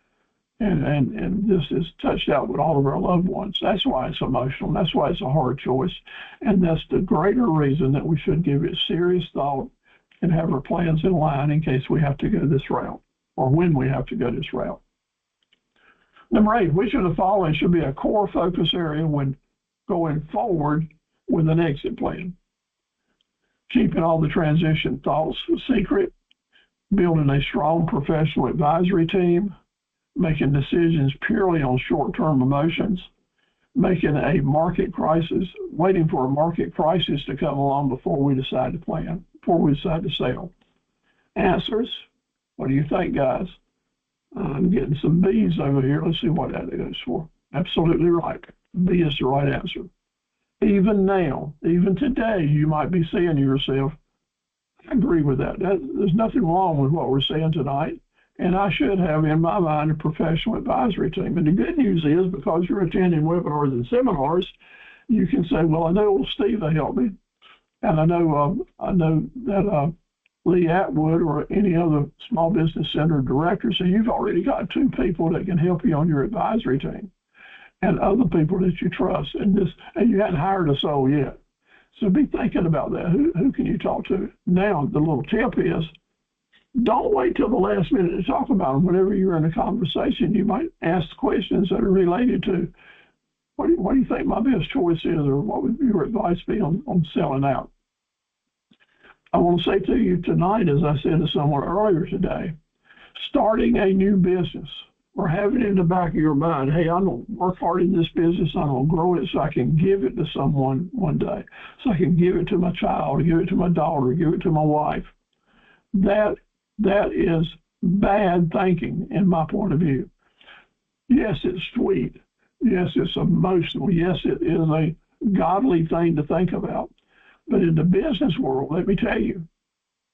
[SPEAKER 1] and this is touched out with all of our loved ones. That's why it's emotional. That's why it's a hard choice, and that's the greater reason that we should give it serious thought and have our plans in line in case we have to go this route, or when we have to go this route. Number 8, which of the following should be a core focus area when going forward with an exit plan? Keeping all the transition thoughts secret, building a strong professional advisory team, making decisions purely on short-term emotions, making a market crisis, waiting for a market crisis to come along before we decide to plan, before we decide to sell. Answers, what do you think, guys? I'm getting some B's over here. Let's see what that goes for. Absolutely right. B is the right answer. Even now, even today, you might be saying to yourself, I agree with that. There's nothing wrong with what we're saying tonight, and I should have in my mind a professional advisory team. And the good news is, because you're attending webinars and seminars, you can say, well, I know old Steve will help me, and I know that Lee Atwood or any other small business center director, so you've already got 2 people that can help you on your advisory team, and other people that you trust, and you hadn't hired a soul yet. So be thinking about that. Who can you talk to? Now, the little tip is, don't wait till the last minute to talk about them. Whenever you're in a conversation, you might ask questions that are related to, what do you think my best choice is, or what would your advice be on selling out? I want to say to you tonight, as I said to someone earlier today, starting a new business, or having it in the back of your mind, hey, I'm going to work hard in this business, I'm going to grow it so I can give it to someone one day, so I can give it to my child, give it to my daughter, give it to my wife. That is bad thinking in my point of view. Yes, it's sweet. Yes, it's emotional. Yes, it is a godly thing to think about. But in the business world, let me tell you,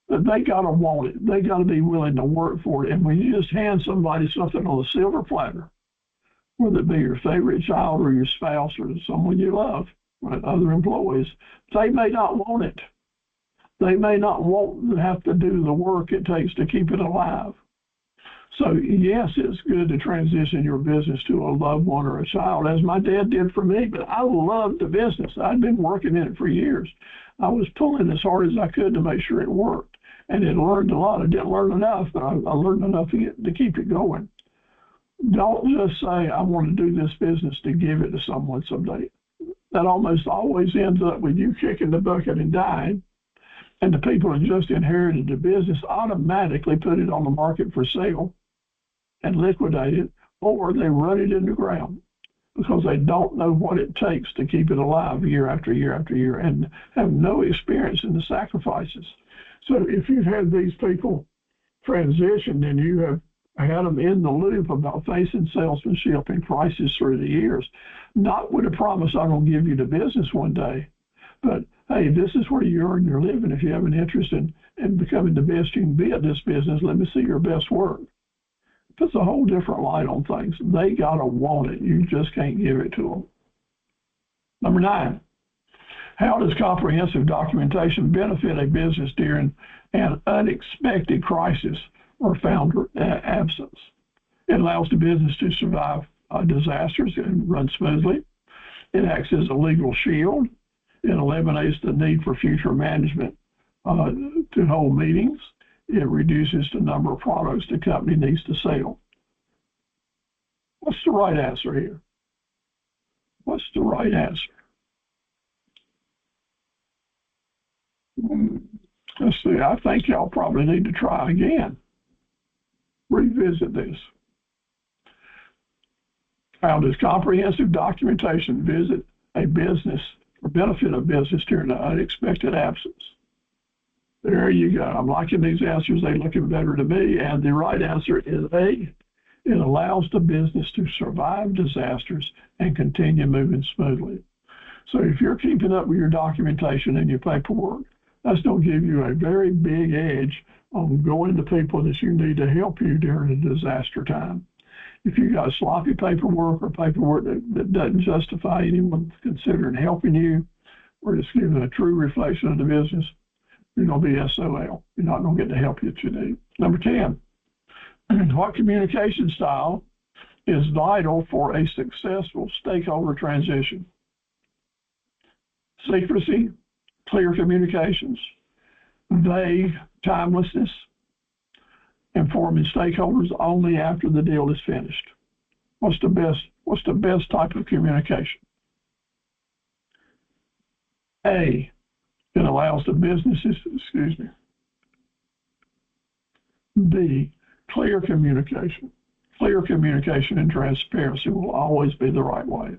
[SPEAKER 1] that they got to want it. They got to be willing to work for it. And when you just hand somebody something on a silver platter, whether it be your favorite child or your spouse or someone you love, right, other employees, they may not want it. They may not want to have to do the work it takes to keep it alive. So yes, it's good to transition your business to a loved one or a child, as my dad did for me, but I loved the business. I'd been working in it for years. I was pulling as hard as I could to make sure it worked, and it learned a lot. I didn't learn enough, but I learned enough to keep it going. Don't just say, I want to do this business to give it to someone someday. That almost always ends up with you kicking the bucket and dying, and the people who just inherited the business automatically put it on the market for sale and liquidate it, or they run it in the ground because they don't know what it takes to keep it alive year after year after year and have no experience in the sacrifices. So if you've had these people transition and you have had them in the loop about facing salesmanship and crisis through the years, not with a promise I'm going to give you the business one day, but hey, this is where you earn your living. If you have an interest in becoming the best you can be at this business, let me see your best work. Puts a whole different light on things. They got to want it. You just can't give it to them. Number 9, how does comprehensive documentation benefit a business during an unexpected crisis or founder absence? It allows the business to survive disasters and run smoothly. It acts as a legal shield. It eliminates the need for future management to hold meetings. It reduces the number of products the company needs to sell. What's the right answer here? What's the right answer? Let's see. I think y'all probably need to try again. Revisit this. How does comprehensive documentation visit a business or benefit a business during an unexpected absence? There you go. I'm liking these answers. They're looking better to me. And the right answer is A. It allows the business to survive disasters and continue moving smoothly. So if you're keeping up with your documentation and your paperwork, that's going to give you a very big edge on going to people that you need to help you during a disaster time. If you got sloppy paperwork or paperwork that doesn't justify anyone considering helping you, or just giving a true reflection of the business, you're going to be SOL. You're not going to get the help that you need. Number 10, what communication style is vital for a successful stakeholder transition? Secrecy, clear communications, vague timelessness, informing stakeholders only after the deal is finished. What's the best type of communication? A, it allows the businesses, B, clear communication. Clear communication and transparency will always be the right way.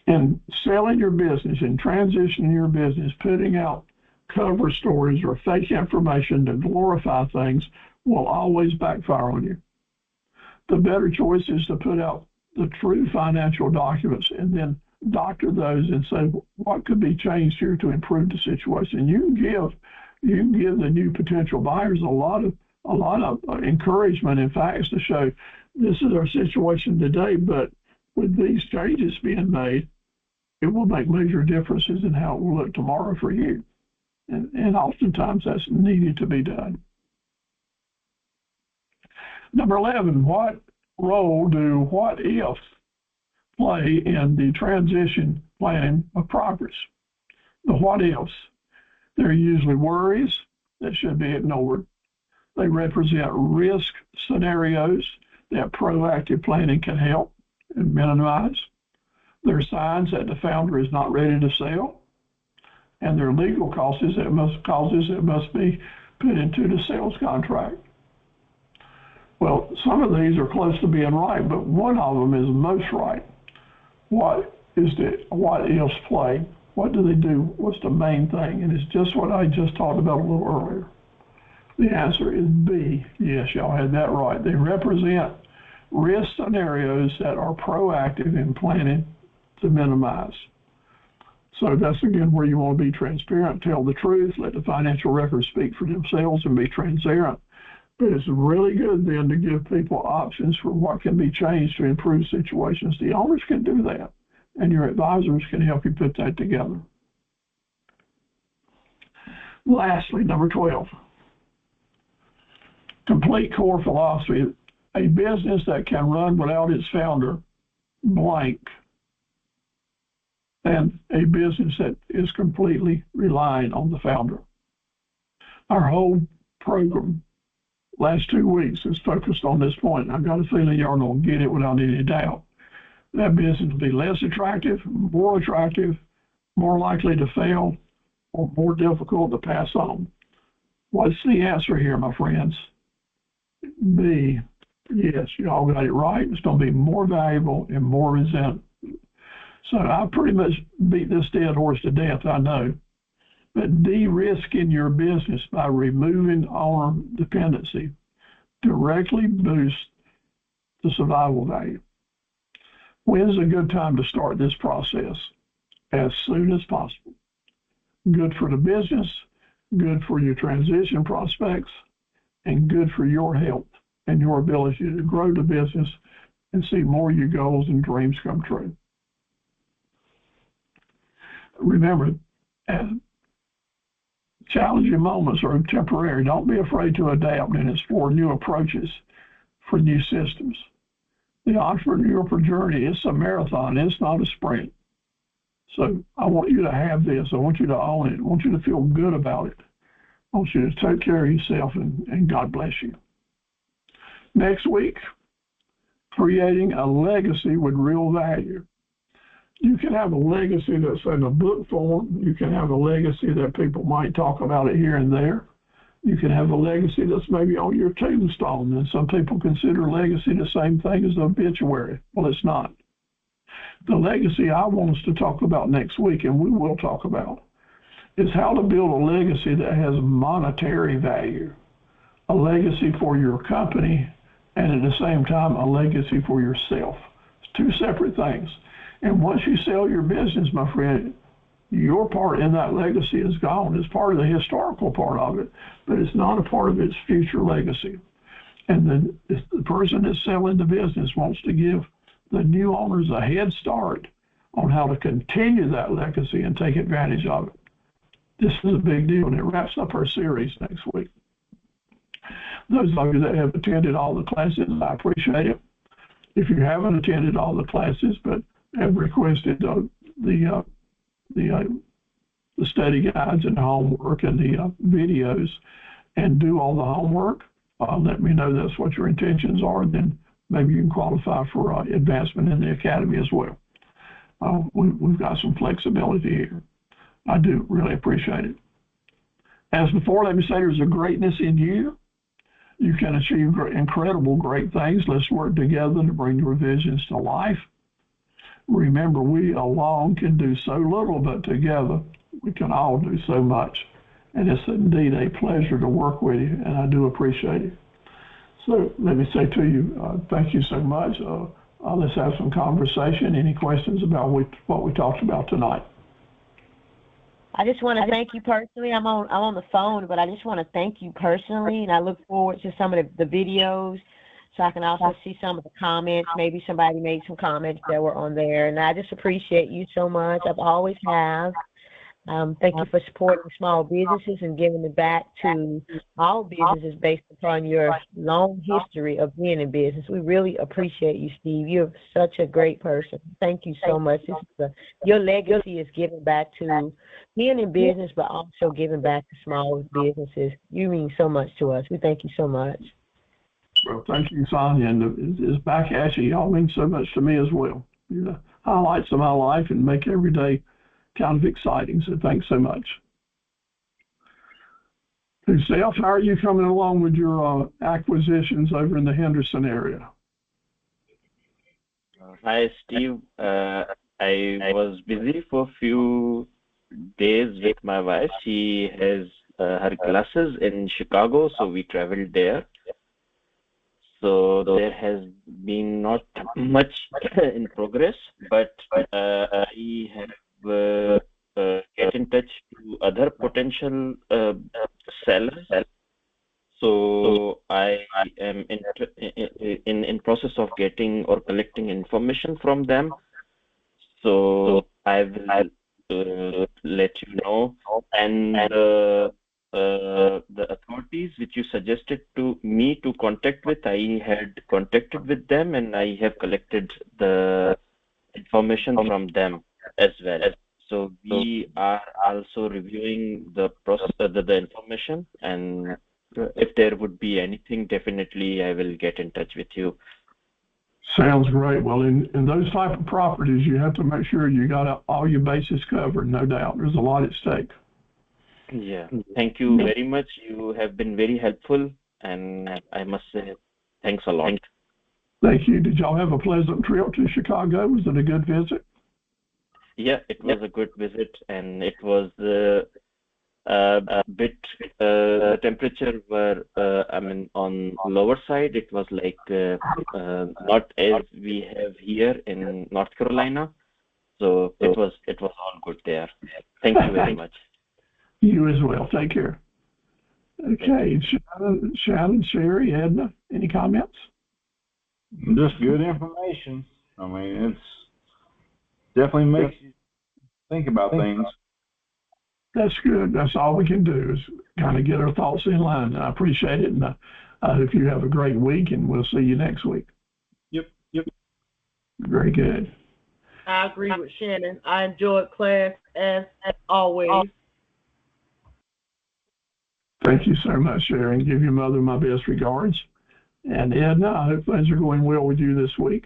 [SPEAKER 1] In selling your business and transitioning your business, putting out cover stories or fake information to glorify things will always backfire on you. The better choice is to put out the true financial documents and then doctor those and say what could be changed here to improve the situation. You can give the new potential buyers a lot of encouragement and facts to show this is our situation today, but with these changes being made, it will make major differences in how it will look tomorrow for you. And oftentimes that's needed to be done. Number 11, what role do what ifs play in the transition planning of progress? The what ifs, they're usually worries that should be ignored. They represent risk scenarios that proactive planning can help and minimize. They're signs that the founder is not ready to sell, and they're legal causes that must be put into the sales contract. Well, some of these are close to being right, but one of them is most right. What ifs play? What do they do? What's the main thing? And it's just what I just talked about a little earlier. The answer is B. Yes, y'all had that right. They represent risk scenarios that are proactive in planning to minimize. So that's again where you want to be transparent, tell the truth, let the financial records speak for themselves and be transparent. But it's really good then to give people options for what can be changed to improve situations. The owners can do that, and your advisors can help you put that together. Lastly, number 12, complete core philosophy. A business that can run without its founder, blank, and a business that is completely relying on the founder. Our whole program last 2 weeks is focused on this point. I've got a feeling y'all don't get it without any doubt. That business will be less attractive, more likely to fail, or more difficult to pass on. What's the answer here, my friends? B. Yes, you all got it right. It's going to be more valuable and more resentful. So I pretty much beat this dead horse to death, I know. But de-risking your business by removing owner dependency directly boosts the survival value. When's a good time to start this process? As soon as possible. Good for the business, good for your transition prospects, and good for your health and your ability to grow the business and see more of your goals and dreams come true. Remember, challenging moments are temporary. Don't be afraid to adapt and explore new approaches for new systems. The entrepreneurial journey is a marathon. It's not a sprint. So I want you to have this. I want you to own it. I want you to feel good about it. I want you to take care of yourself, and God bless you. Next week, creating a legacy with real value. You can have a legacy that's in a book form. You can have a legacy that people might talk about it here and there. You can have a legacy that's maybe on your tombstone, and some people consider legacy the same thing as the obituary. Well, it's not. The legacy I want us to talk about next week, and we will talk about, is how to build a legacy that has monetary value, a legacy for your company, and at the same time, a legacy for yourself. It's two separate things. And once you sell your business, my friend, your part in that legacy is gone. It's part of the historical part of it, but it's not a part of its future legacy. And then the person that's selling the business wants to give the new owners a head start on how to continue that legacy and take advantage of it. This is a big deal, and it wraps up our series next week. Those of you that have attended all the classes, I appreciate it. If you haven't attended all the classes but have requested the study guides and homework and the videos and do all the homework, let me know that's what your intentions are. Then maybe you can qualify for advancement in the academy as well. We've got some flexibility here. I do really appreciate it. As before, let me say there's a greatness in you. You can achieve incredible, great things. Let's work together to bring your visions to life. Remember, we alone can do so little, but together we can all do so much. And it's indeed a pleasure to work with you, and I do appreciate it. So let me say to you, thank you so much. Let's have some conversation. Any questions about what we talked about tonight?
[SPEAKER 3] I just want to thank you personally. I'm on the phone, but I just want to thank you personally, and I look forward to some of the videos so I can also see some of the comments. Maybe somebody made some comments that were on there, and I just appreciate you so much. I've always have. Thank you for supporting small businesses and giving it back to all businesses based upon your long history of being in business. We really appreciate you, Steve. You're such a great person. Thank you so much. Your legacy is giving back to being in business, but also giving back to small businesses. You mean so much to us. We thank you so much.
[SPEAKER 1] Well, thank you, Sonia. And it's back at you. Y'all mean so much to me as well. You're the highlights of my life and make every day kind of exciting, so thanks so much. Steph, how are you coming along with your acquisitions over in the Henderson area?
[SPEAKER 4] Hi, Steve. I was busy for a few days with my wife. She has her classes in Chicago, so we traveled there. So there has been not much in progress, but I have get in touch to other potential sellers. So I am in process of getting or collecting information from them. So I will let you know. And the authorities which you suggested to me to contact with, I had contacted with them, and I have collected the information from them as well. So we are also reviewing the process, the information, and if there would be anything, definitely I will get in touch with you.
[SPEAKER 1] Sounds great. Well, in those type of properties, you have to make sure you got all your bases covered, no doubt. There's a lot at stake.
[SPEAKER 4] Yeah, thank you very much. You have been very helpful, and I must say thanks a lot.
[SPEAKER 1] Thank you. Did y'all have a pleasant trip to Chicago? Was it a good visit?
[SPEAKER 4] Yeah, it was a good visit, and it was a bit, the temperature were, on lower side. It was like not as we have here in North Carolina. So it was all good there. Thank you very much.
[SPEAKER 1] You as well. Take care. Okay, Shannon, Sherry, Edna, any comments?
[SPEAKER 2] Just good information. I mean, it's definitely makes you think about things.
[SPEAKER 1] That's good. That's all we can do is kind of get our thoughts in line. I appreciate it, and I hope you have a great week, and we'll see you next week.
[SPEAKER 2] Yep.
[SPEAKER 1] Very good.
[SPEAKER 5] I agree with Shannon. I enjoyed class as always.
[SPEAKER 1] Thank you so much, Sharon. Give your mother my best regards. And Edna, I hope things are going well with you this week.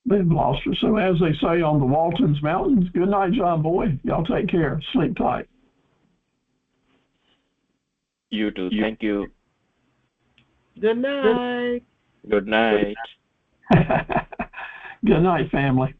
[SPEAKER 1] They've lost her. So as they say on the Waltons Mountains, good night, John Boy. Y'all take care. Sleep tight.
[SPEAKER 4] You too. Thank you.
[SPEAKER 5] Good night.
[SPEAKER 4] Good night.
[SPEAKER 1] Good night, family.